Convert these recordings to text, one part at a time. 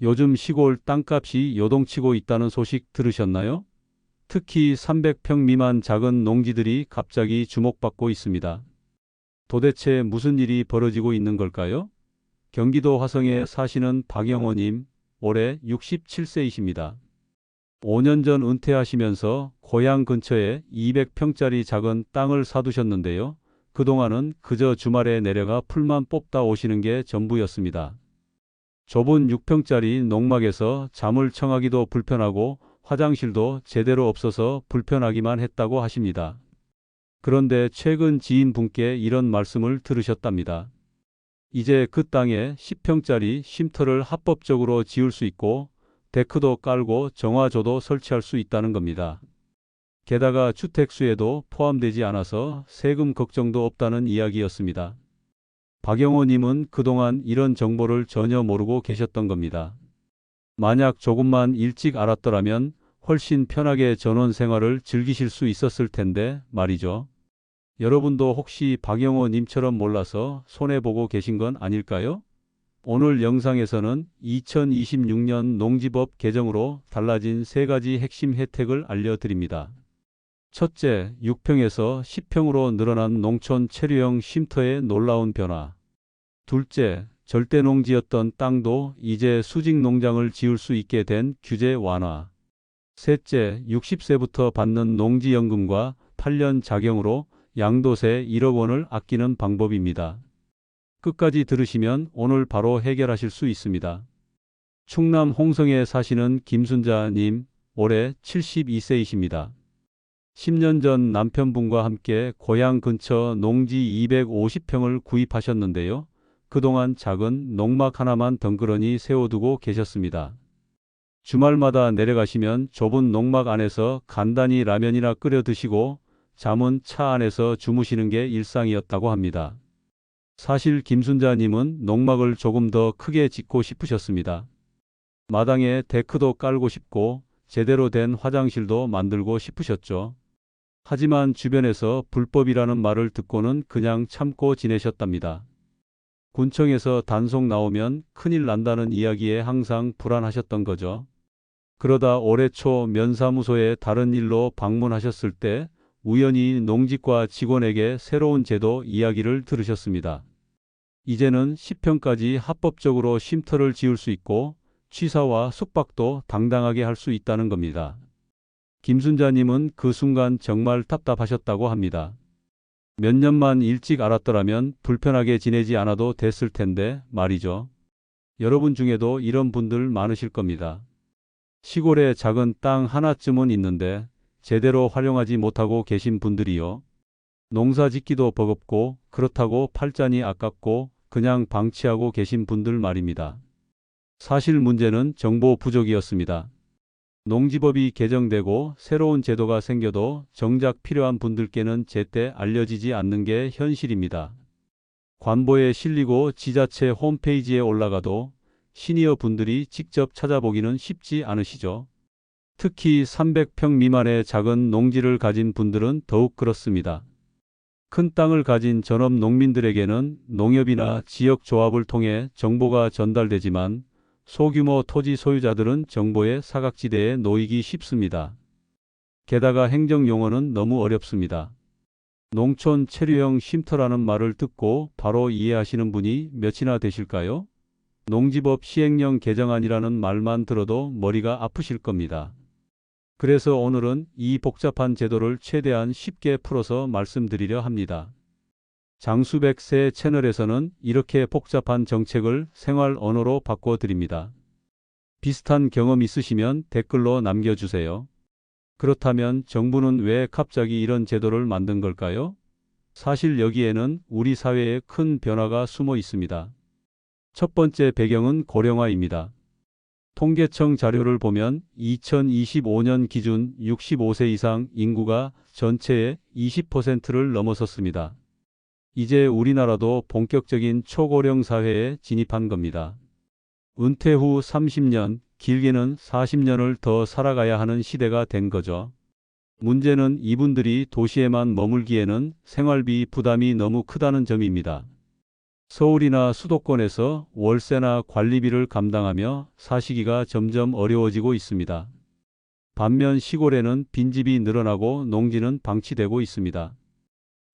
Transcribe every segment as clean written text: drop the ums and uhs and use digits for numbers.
요즘 시골 땅값이 요동치고 있다는 소식 들으셨나요? 특히 300평 미만 작은 농지들이 갑자기 주목받고 있습니다. 도대체 무슨 일이 벌어지고 있는 걸까요? 경기도 화성에 사시는 박영호님, 올해 67세이십니다. 5년 전 은퇴하시면서 고향 근처에 200평짜리 작은 땅을 사두셨는데요. 그동안은 그저 주말에 내려가 풀만 뽑다 오시는 게 전부였습니다. 좁은 6평짜리 농막에서 잠을 청하기도 불편하고 화장실도 제대로 없어서 불편하기만 했다고 하십니다. 그런데 최근 지인분께 이런 말씀을 들으셨답니다. 이제 그 땅에 10평짜리 쉼터를 합법적으로 지을 수 있고 데크도 깔고 정화조도 설치할 수 있다는 겁니다. 게다가 주택수에도 포함되지 않아서 세금 걱정도 없다는 이야기였습니다. 박영호님은 그동안 이런 정보를 전혀 모르고 계셨던 겁니다. 만약 조금만 일찍 알았더라면 훨씬 편하게 전원 생활을 즐기실 수 있었을 텐데 말이죠. 여러분도 혹시 박영호님처럼 몰라서 손해보고 계신 건 아닐까요? 오늘 영상에서는 2026년 농지법 개정으로 달라진 3가지 핵심 혜택을 알려드립니다. 첫째, 6평에서 10평으로 늘어난 농촌 체류형 쉼터의 놀라운 변화. 둘째, 절대농지였던 땅도 이제 수직농장을 지을 수 있게 된 규제 완화. 셋째, 60세부터 받는 농지연금과 8년 자경으로 양도세 1억 원을 아끼는 방법입니다. 끝까지 들으시면 오늘 바로 해결하실 수 있습니다. 충남 홍성에 사시는 김순자님, 올해 72세이십니다. 10년 전 남편분과 함께 고향 근처 농지 250평을 구입하셨는데요. 그동안 작은 농막 하나만 덩그러니 세워두고 계셨습니다. 주말마다 내려가시면 좁은 농막 안에서 간단히 라면이나 끓여 드시고 잠은 차 안에서 주무시는 게 일상이었다고 합니다. 사실 김순자님은 농막을 조금 더 크게 짓고 싶으셨습니다. 마당에 데크도 깔고 싶고 제대로 된 화장실도 만들고 싶으셨죠. 하지만 주변에서 불법이라는 말을 듣고는 그냥 참고 지내셨답니다. 군청에서 단속 나오면 큰일 난다는 이야기에 항상 불안하셨던 거죠. 그러다 올해 초 면사무소에 다른 일로 방문하셨을 때 우연히 농지과 직원에게 새로운 제도 이야기를 들으셨습니다. 이제는 10평까지 합법적으로 쉼터를 지을 수 있고 취사와 숙박도 당당하게 할 수 있다는 겁니다. 김순자님은 그 순간 정말 답답하셨다고 합니다. 몇 년만 일찍 알았더라면 불편하게 지내지 않아도 됐을 텐데 말이죠. 여러분 중에도 이런 분들 많으실 겁니다. 시골에 작은 땅 하나쯤은 있는데 제대로 활용하지 못하고 계신 분들이요. 농사 짓기도 버겁고 그렇다고 팔자니 아깝고 그냥 방치하고 계신 분들 말입니다. 사실 문제는 정보 부족이었습니다. 농지법이 개정되고 새로운 제도가 생겨도 정작 필요한 분들께는 제때 알려지지 않는 게 현실입니다. 관보에 실리고 지자체 홈페이지에 올라가도 시니어 분들이 직접 찾아보기는 쉽지 않으시죠. 특히 300평 미만의 작은 농지를 가진 분들은 더욱 그렇습니다. 큰 땅을 가진 전업 농민들에게는 농협이나 지역조합을 통해 정보가 전달되지만 소규모 토지 소유자들은 정보의 사각지대에 놓이기 쉽습니다. 게다가 행정용어는 너무 어렵습니다. 농촌 체류형 쉼터라는 말을 듣고 바로 이해하시는 분이 몇이나 되실까요? 농지법 시행령 개정안이라는 말만 들어도 머리가 아프실 겁니다. 그래서 오늘은 이 복잡한 제도를 최대한 쉽게 풀어서 말씀드리려 합니다. 장수백세 채널에서는 이렇게 복잡한 정책을 생활 언어로 바꿔드립니다. 비슷한 경험 있으시면 댓글로 남겨주세요. 그렇다면 정부는 왜 갑자기 이런 제도를 만든 걸까요? 사실 여기에는 우리 사회에 큰 변화가 숨어 있습니다. 첫 번째 배경은 고령화입니다. 통계청 자료를 보면 2025년 기준 65세 이상 인구가 전체의 20%를 넘어섰습니다. 이제 우리나라도 본격적인 초고령 사회에 진입한 겁니다. 은퇴 후 30년, 길게는 40년을 더 살아가야 하는 시대가 된 거죠. 문제는 이분들이 도시에만 머물기에는 생활비 부담이 너무 크다는 점입니다. 서울이나 수도권에서 월세나 관리비를 감당하며 사시기가 점점 어려워지고 있습니다. 반면 시골에는 빈집이 늘어나고 농지는 방치되고 있습니다.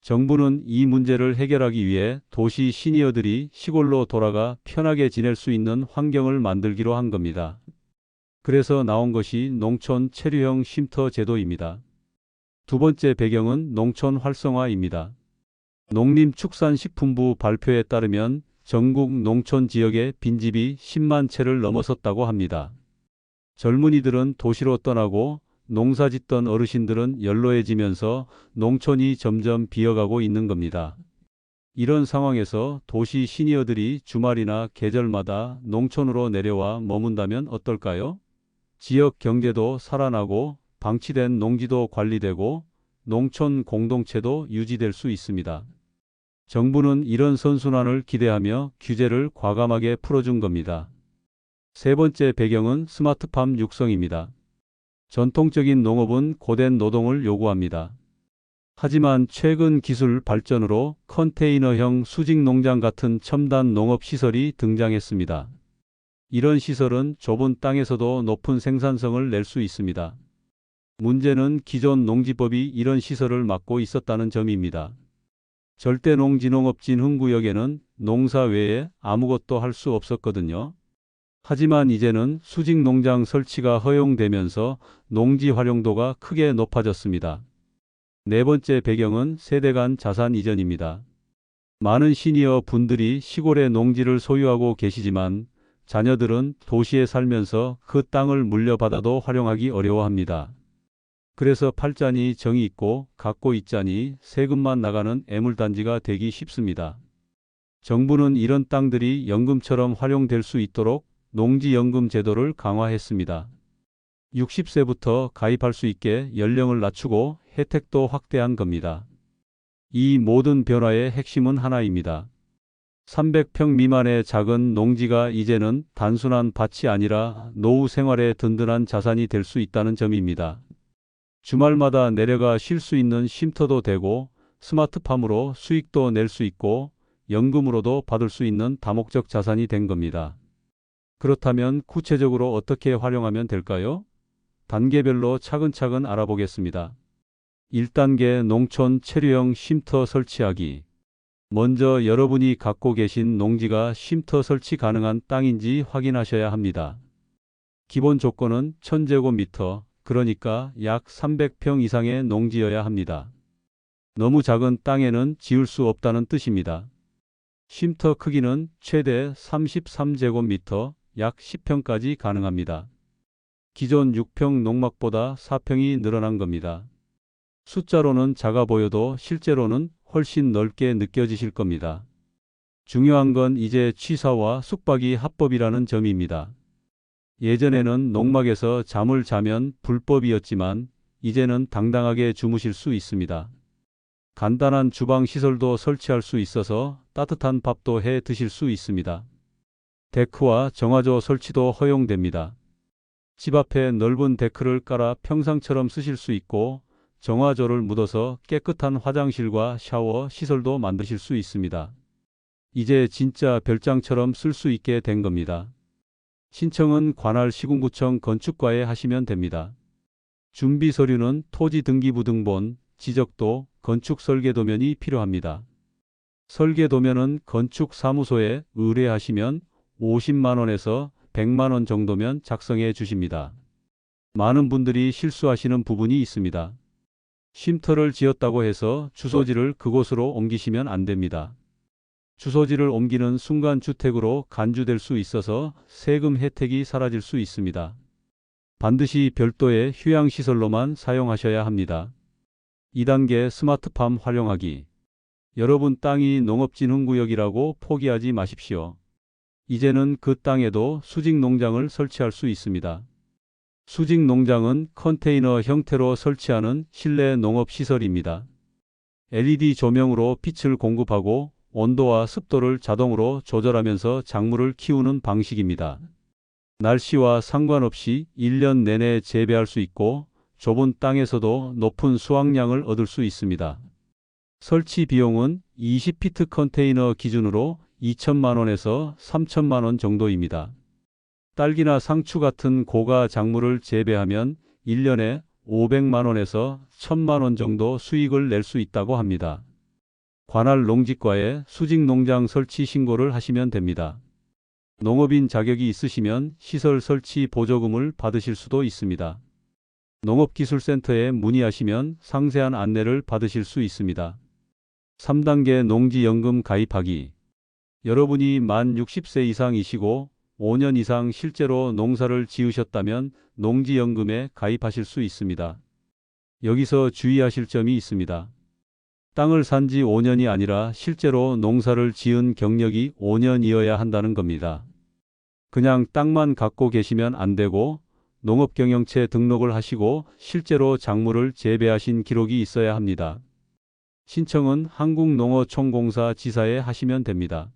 정부는 이 문제를 해결하기 위해 도시 시니어들이 시골로 돌아가 편하게 지낼 수 있는 환경을 만들기로 한 겁니다. 그래서 나온 것이 농촌 체류형 쉼터 제도입니다. 두 번째 배경은 농촌 활성화입니다. 농림축산식품부 발표에 따르면 전국 농촌 지역의 빈집이 10만 채를 넘어섰다고 합니다. 젊은이들은 도시로 떠나고 농사 짓던 어르신들은 연로해지면서 농촌이 점점 비어가고 있는 겁니다. 이런 상황에서 도시 시니어들이 주말이나 계절마다 농촌으로 내려와 머문다면 어떨까요? 지역 경제도 살아나고 방치된 농지도 관리되고 농촌 공동체도 유지될 수 있습니다. 정부는 이런 선순환을 기대하며 규제를 과감하게 풀어준 겁니다. 세 번째 배경은 스마트팜 육성입니다. 전통적인 농업은 고된 노동을 요구합니다. 하지만 최근 기술 발전으로 컨테이너형 수직 농장 같은 첨단 농업 시설이 등장했습니다. 이런 시설은 좁은 땅에서도 높은 생산성을 낼 수 있습니다. 문제는 기존 농지법이 이런 시설을 막고 있었다는 점입니다. 절대농지농업 진흥구역에는 농사 외에 아무것도 할 수 없었거든요. 하지만 이제는 수직 농장 설치가 허용되면서 농지 활용도가 크게 높아졌습니다. 네 번째 배경은 세대 간 자산 이전입니다. 많은 시니어 분들이 시골의 농지를 소유하고 계시지만 자녀들은 도시에 살면서 그 땅을 물려받아도 활용하기 어려워합니다. 그래서 팔자니 정이 있고 갖고 있자니 세금만 나가는 애물단지가 되기 쉽습니다. 정부는 이런 땅들이 연금처럼 활용될 수 있도록 농지연금 제도를 강화했습니다. 60세부터 가입할 수 있게 연령을 낮추고 혜택도 확대한 겁니다. 이 모든 변화의 핵심은 하나입니다. 300평 미만의 작은 농지가 이제는 단순한 밭이 아니라 노후 생활의 든든한 자산이 될 수 있다는 점입니다. 주말마다 내려가 쉴 수 있는 쉼터도 되고 스마트팜으로 수익도 낼 수 있고 연금으로도 받을 수 있는 다목적 자산이 된 겁니다. 그렇다면 구체적으로 어떻게 활용하면 될까요? 단계별로 차근차근 알아보겠습니다. 1단계 농촌 체류형 쉼터 설치하기. 먼저 여러분이 갖고 계신 농지가 쉼터 설치 가능한 땅인지 확인하셔야 합니다. 기본 조건은 1000제곱미터, 그러니까 약 300평 이상의 농지여야 합니다. 너무 작은 땅에는 지을 수 없다는 뜻입니다. 쉼터 크기는 최대 33제곱미터, 약 10평까지 가능합니다. 기존 6평 농막보다 4평이 늘어난 겁니다. 숫자로는 작아 보여도 실제로는 훨씬 넓게 느껴지실 겁니다. 중요한 건 이제 취사와 숙박이 합법이라는 점입니다. 예전에는 농막에서 잠을 자면 불법이었지만 이제는 당당하게 주무실 수 있습니다. 간단한 주방 시설도 설치할 수 있어서 따뜻한 밥도 해 드실 수 있습니다. 데크와 정화조 설치도 허용됩니다. 집 앞에 넓은 데크를 깔아 평상처럼 쓰실 수 있고 정화조를 묻어서 깨끗한 화장실과 샤워 시설도 만드실 수 있습니다. 이제 진짜 별장처럼 쓸 수 있게 된 겁니다. 신청은 관할 시군구청 건축과에 하시면 됩니다. 준비 서류는 토지등기부 등본, 지적도, 건축설계도면이 필요합니다. 설계도면은 건축사무소에 의뢰하시면 50만 원에서 100만 원 정도면 작성해 주십니다. 많은 분들이 실수하시는 부분이 있습니다. 쉼터를 지었다고 해서 주소지를 그곳으로 옮기시면 안 됩니다. 주소지를 옮기는 순간 주택으로 간주될 수 있어서 세금 혜택이 사라질 수 있습니다. 반드시 별도의 휴양시설로만 사용하셔야 합니다. 2단계 스마트팜 활용하기. 여러분 땅이 농업진흥구역이라고 포기하지 마십시오. 이제는 그 땅에도 수직 농장을 설치할 수 있습니다. 수직 농장은 컨테이너 형태로 설치하는 실내 농업시설입니다. LED 조명으로 빛을 공급하고 온도와 습도를 자동으로 조절하면서 작물을 키우는 방식입니다. 날씨와 상관없이 1년 내내 재배할 수 있고 좁은 땅에서도 높은 수확량을 얻을 수 있습니다. 설치 비용은 20피트 컨테이너 기준으로 2천만 원에서 3천만 원 정도입니다. 딸기나 상추 같은 고가 작물을 재배하면 1년에 500만 원에서 1000만 원 정도 수익을 낼 수 있다고 합니다. 관할 농지과에 수직 농장 설치 신고를 하시면 됩니다. 농업인 자격이 있으시면 시설 설치 보조금을 받으실 수도 있습니다. 농업기술센터에 문의하시면 상세한 안내를 받으실 수 있습니다. 3단계 농지연금 가입하기. 여러분이 만 60세 이상이시고 5년 이상 실제로 농사를 지으셨다면 농지연금에 가입하실 수 있습니다. 여기서 주의하실 점이 있습니다. 땅을 산 지 5년이 아니라 실제로 농사를 지은 경력이 5년이어야 한다는 겁니다. 그냥 땅만 갖고 계시면 안 되고 농업경영체 등록을 하시고 실제로 작물을 재배하신 기록이 있어야 합니다. 신청은 한국농어촌공사 지사에 하시면 됩니다.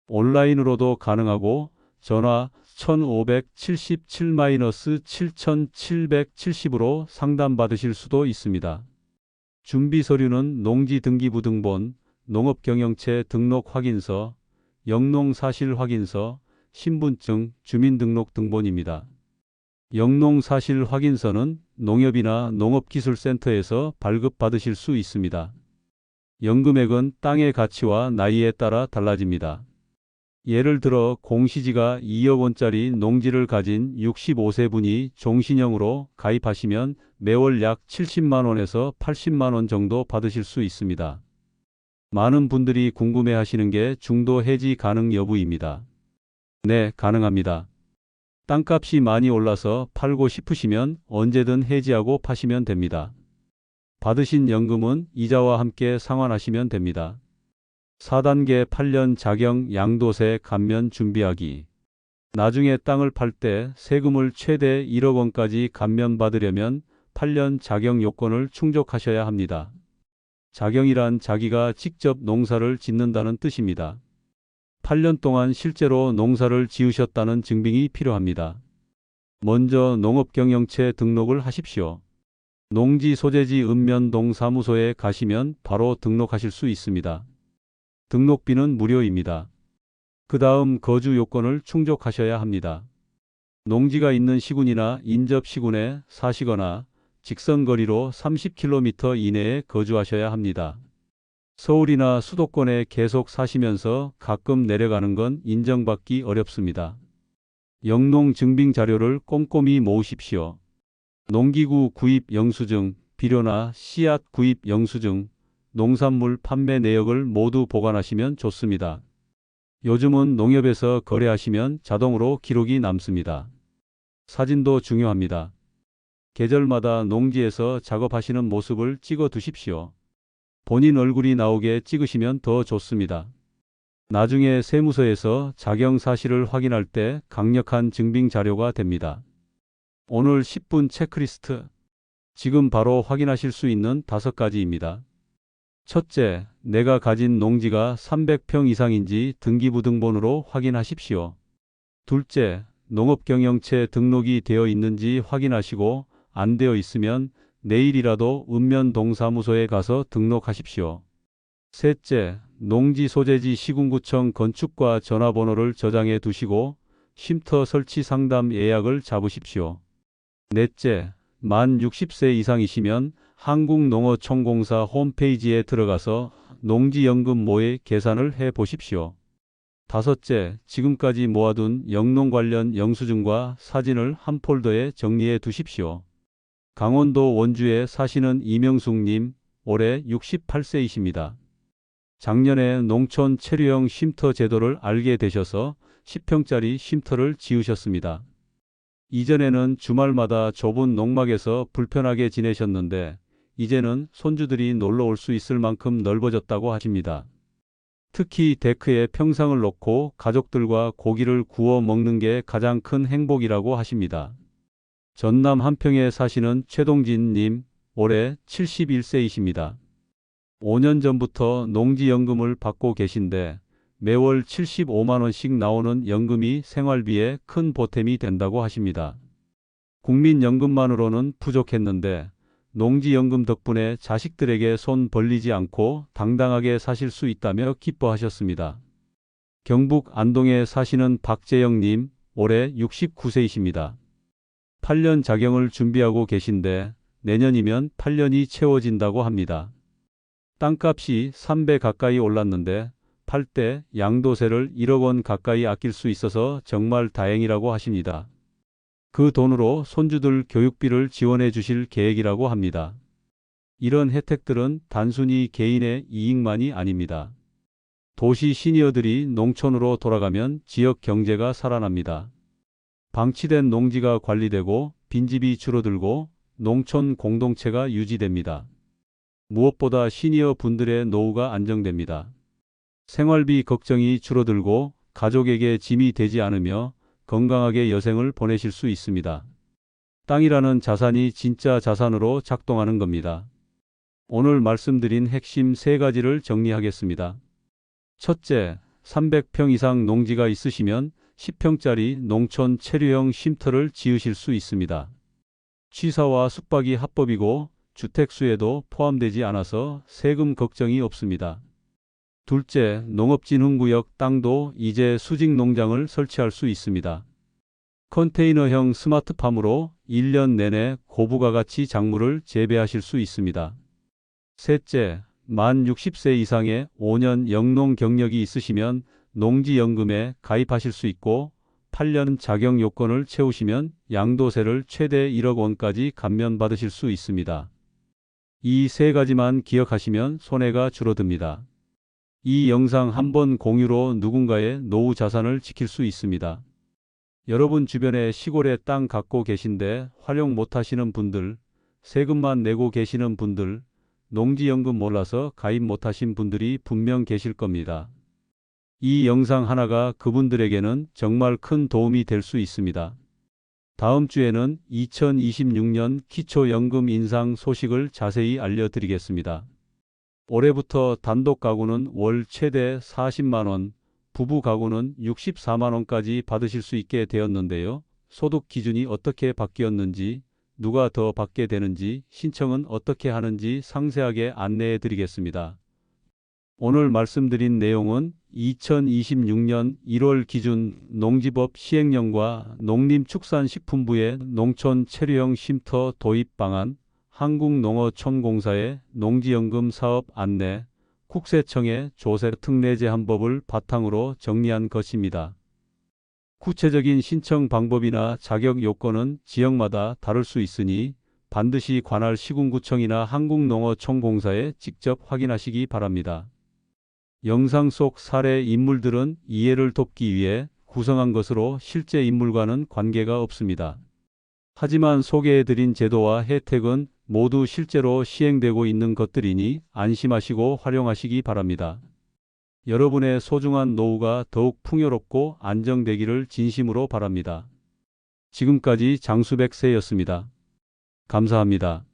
온라인으로도 가능하고 전화 1577-7770으로 상담받으실 수도 있습니다. 준비 서류는 농지등기부등본, 농업경영체 등록 확인서, 영농사실 확인서, 신분증, 주민등록등본입니다. 영농사실 확인서는 농협이나 농업기술센터에서 발급받으실 수 있습니다. 연금액은 땅의 가치와 나이에 따라 달라집니다. 예를 들어 공시지가 2억 원짜리 농지를 가진 65세 분이 종신형으로 가입하시면 매월 약 70만 원에서 80만 원 정도 받으실 수 있습니다. 많은 분들이 궁금해 하시는 게 중도 해지 가능 여부입니다. 네, 가능합니다. 땅값이 많이 올라서 팔고 싶으시면 언제든 해지하고 파시면 됩니다. 받으신 연금은 이자와 함께 상환하시면 됩니다. 4단계 8년 자경 양도세 감면 준비하기. 나중에 땅을 팔 때 세금을 최대 1억 원까지 감면받으려면 8년 자경 요건을 충족하셔야 합니다. 자경이란 자기가 직접 농사를 짓는다는 뜻입니다. 8년 동안 실제로 농사를 지으셨다는 증빙이 필요합니다. 먼저 농업경영체 등록을 하십시오. 농지 소재지 읍면동 사무소에 가시면 바로 등록하실 수 있습니다. 등록비는 무료입니다. 그 다음 거주 요건을 충족하셔야 합니다. 농지가 있는 시군이나 인접 시군에 사시거나 직선거리로 30km 이내에 거주하셔야 합니다. 서울이나 수도권에 계속 사시면서 가끔 내려가는 건 인정받기 어렵습니다. 영농 증빙 자료를 꼼꼼히 모으십시오. 농기구 구입 영수증, 비료나 씨앗 구입 영수증, 농산물 판매 내역을 모두 보관하시면 좋습니다. 요즘은 농협에서 거래하시면 자동으로 기록이 남습니다. 사진도 중요합니다. 계절마다 농지에서 작업하시는 모습을 찍어 두십시오. 본인 얼굴이 나오게 찍으시면 더 좋습니다. 나중에 세무서에서 자경 사실을 확인할 때 강력한 증빙 자료가 됩니다. 오늘 10분 체크리스트. 지금 바로 확인하실 수 있는 5가지입니다. 첫째, 내가 가진 농지가 300평 이상인지 등기부등본으로 확인하십시오. 둘째, 농업경영체 등록이 되어 있는지 확인하시고 안 되어 있으면 내일이라도 읍면동사무소에 가서 등록하십시오. 셋째, 농지 소재지 시군구청 건축과 전화번호를 저장해 두시고 쉼터 설치 상담 예약을 잡으십시오. 넷째, 만 60세 이상이시면 한국농어촌공사 홈페이지에 들어가서 농지연금 모의 계산을 해 보십시오. 다섯째, 지금까지 모아둔 영농 관련 영수증과 사진을 한 폴더에 정리해 두십시오. 강원도 원주에 사시는 이명숙님, 올해 68세이십니다. 작년에 농촌 체류형 쉼터 제도를 알게 되셔서 10평짜리 쉼터를 지으셨습니다. 이전에는 주말마다 좁은 농막에서 불편하게 지내셨는데 이제는 손주들이 놀러 올 수 있을 만큼 넓어졌다고 하십니다. 특히 데크에 평상을 놓고 가족들과 고기를 구워 먹는 게 가장 큰 행복이라고 하십니다. 전남 한평에 사시는 최동진님, 올해 71세이십니다. 5년 전부터 농지연금을 받고 계신데 매월 75만 원씩 나오는 연금이 생활비에 큰 보탬이 된다고 하십니다. 국민연금만으로는 부족했는데 농지연금 덕분에 자식들에게 손 벌리지 않고 당당하게 사실 수 있다며 기뻐하셨습니다. 경북 안동에 사시는 박재영님, 올해 69세이십니다. 8년 자경을 준비하고 계신데 내년이면 8년이 채워진다고 합니다. 땅값이 3배 가까이 올랐는데 팔 때 양도세를 1억 원 가까이 아낄 수 있어서 정말 다행이라고 하십니다. 그 돈으로 손주들 교육비를 지원해 주실 계획이라고 합니다. 이런 혜택들은 단순히 개인의 이익만이 아닙니다. 도시 시니어들이 농촌으로 돌아가면 지역 경제가 살아납니다. 방치된 농지가 관리되고 빈집이 줄어들고 농촌 공동체가 유지됩니다. 무엇보다 시니어 분들의 노후가 안정됩니다. 생활비 걱정이 줄어들고 가족에게 짐이 되지 않으며 건강하게 여생을 보내실 수 있습니다. 땅이라는 자산이 진짜 자산으로 작동하는 겁니다. 오늘 말씀드린 핵심 3가지를 정리하겠습니다. 첫째, 300평 이상 농지가 있으시면 10평짜리 농촌 체류형 쉼터를 지으실 수 있습니다. 취사와 숙박이 합법이고 주택수에도 포함되지 않아서 세금 걱정이 없습니다. 둘째, 농업진흥구역 땅도 이제 수직농장을 설치할 수 있습니다. 컨테이너형 스마트팜으로 1년 내내 고부가 가치 작물을 재배하실 수 있습니다. 셋째, 만 60세 이상의 5년 영농 경력이 있으시면 농지연금에 가입하실 수 있고 8년 자격 요건을 채우시면 양도세를 최대 1억 원까지 감면받으실 수 있습니다. 이 3가지만 기억하시면 손해가 줄어듭니다. 이 영상 한번 공유로 누군가의 노후 자산을 지킬 수 있습니다. 여러분 주변에 시골에 땅 갖고 계신데 활용 못하시는 분들, 세금만 내고 계시는 분들, 농지연금 몰라서 가입 못하신 분들이 분명 계실 겁니다. 이 영상 하나가 그분들에게는 정말 큰 도움이 될 수 있습니다. 다음 주에는 2026년 기초연금 인상 소식을 자세히 알려드리겠습니다. 올해부터 단독 가구는 월 최대 40만 원, 부부 가구는 64만 원까지 받으실 수 있게 되었는데요. 소득 기준이 어떻게 바뀌었는지, 누가 더 받게 되는지, 신청은 어떻게 하는지 상세하게 안내해 드리겠습니다. 오늘 말씀드린 내용은 2026년 1월 기준 농지법 시행령과 농림축산식품부의 농촌 체류형 쉼터 도입 방안, 한국농어촌공사의 농지연금 사업 안내, 국세청의 조세 특례 제한법을 바탕으로 정리한 것입니다. 구체적인 신청 방법이나 자격 요건은 지역마다 다를 수 있으니 반드시 관할 시군구청이나 한국농어촌공사에 직접 확인하시기 바랍니다. 영상 속 사례 인물들은 이해를 돕기 위해 구성한 것으로 실제 인물과는 관계가 없습니다. 하지만 소개해드린 제도와 혜택은 모두 실제로 시행되고 있는 것들이니 안심하시고 활용하시기 바랍니다. 여러분의 소중한 노후가 더욱 풍요롭고 안정되기를 진심으로 바랍니다. 지금까지 장수백세였습니다. 감사합니다.